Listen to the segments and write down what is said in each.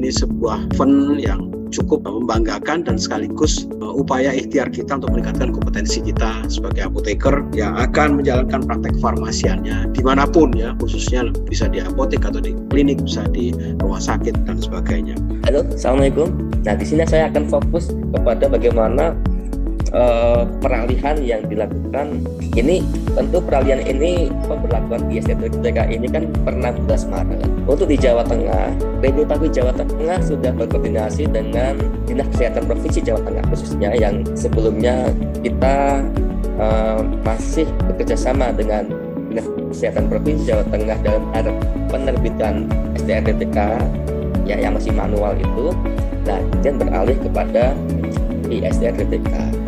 ini sebuah event yang cukup membanggakan dan sekaligus upaya ikhtiar kita untuk meningkatkan kompetensi kita sebagai apoteker yang akan menjalankan praktek farmasiannya dimanapun ya, khususnya bisa di apotek atau di klinik, bisa di rumah sakit dan sebagainya. Halo, assalamualaikum. Nah, di sini saya akan fokus kepada bagaimana peralihan yang dilakukan. Ini tentu peralihan ini pemberlakuan ISDTK ini kan per 16 Maret. Untuk di Jawa Tengah, PD Pagi Jawa Tengah sudah berkoordinasi dengan Dinas Kesehatan Provinsi Jawa Tengah khususnya, yang sebelumnya kita masih bekerjasama dengan Dinas Kesehatan Provinsi Jawa Tengah dalam penerbitan SDRDTK ya, yang masih manual itu. Nah, kemudian beralih kepada ISDRDTK.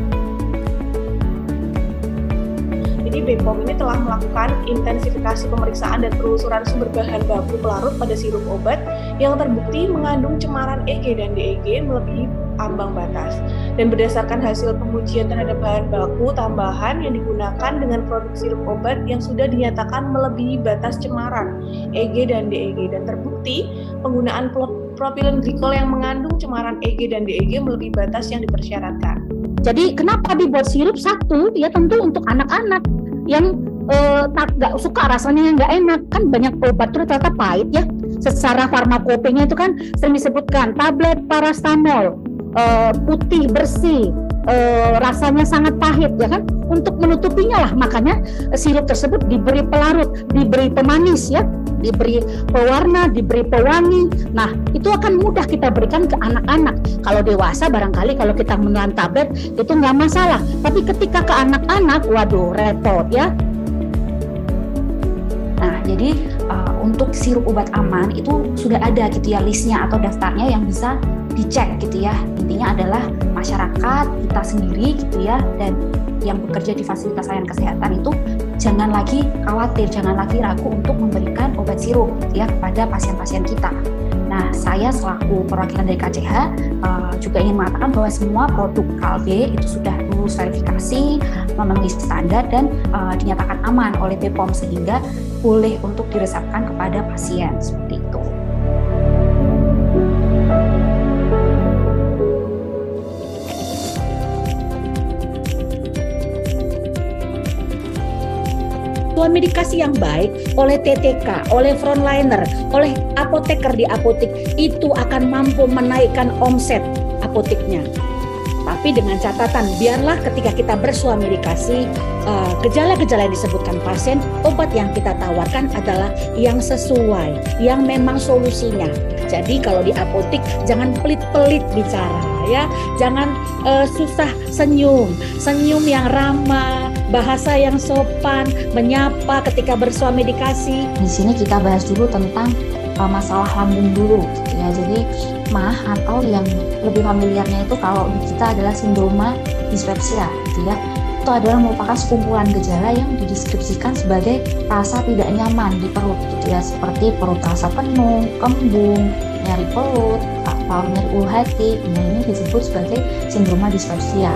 Jadi BPOM ini telah melakukan intensifikasi pemeriksaan dan penelusuran sumber bahan baku pelarut pada sirup obat yang terbukti mengandung cemaran EG dan DEG melebihi ambang batas. Dan berdasarkan hasil pengujian terhadap bahan baku tambahan yang digunakan dengan produk sirup obat yang sudah dinyatakan melebihi batas cemaran EG dan DEG, dan terbukti penggunaan propylene glikol yang mengandung cemaran EG dan DEG melebihi batas yang dipersyaratkan. Jadi kenapa dibuat sirup? Satu, ya tentu untuk anak-anak yang nggak suka rasanya, yang nggak enak. Kan banyak obat itu ternyata pahit ya. Secara farmakopenya itu kan sering disebutkan tablet parastamol, putih bersih, rasanya sangat pahit ya kan. Untuk menutupinya lah, makanya sirup tersebut diberi pelarut, diberi pemanis ya, diberi pewarna, diberi pewangi. Nah, itu akan mudah kita berikan ke anak-anak. Kalau dewasa barangkali kalau kita menelan tablet itu nggak masalah. Tapi ketika ke anak-anak, waduh repot ya. Nah, jadi untuk sirup obat aman itu sudah ada gitu ya listnya atau daftarnya yang bisa dicek gitu ya. Intinya adalah masyarakat, kita sendiri gitu ya, dan yang bekerja di fasilitas layanan kesehatan itu jangan lagi khawatir, jangan lagi ragu untuk memberikan obat sirup gitu ya kepada pasien-pasien kita. Nah, saya selaku perwakilan dari KCH juga ingin mengatakan bahwa semua produk Kalbe itu sudah lulus verifikasi, memenuhi standar dan dinyatakan aman oleh BPOM sehingga boleh untuk diresepkan kepada pasien seperti itu. Medikasi yang baik oleh TTK, oleh frontliner, oleh apoteker di apotek itu akan mampu menaikkan omset apoteknya. Tapi dengan catatan, biarlah ketika kita bersuami dikasih gejala-gejala yang disebutkan pasien, obat yang kita tawarkan adalah yang sesuai, yang memang solusinya. Jadi kalau di apotek jangan pelit-pelit bicara ya, jangan susah senyum yang ramah, bahasa yang sopan, menyapa ketika bersuami dikasih. Di sini kita bahas dulu tentang masalah lambung dulu gitu ya. Jadi MAH atau yang lebih familiarnya itu kalau di kita adalah sindroma dispepsia gitu ya. Itu adalah merupakan sekumpulan gejala yang dideskripsikan sebagai rasa tidak nyaman di perut gitu ya, seperti perut rasa penuh, kembung, nyeri perut, atau nyeri ulu hati. Nah, ini disebut sebagai sindroma dispepsia.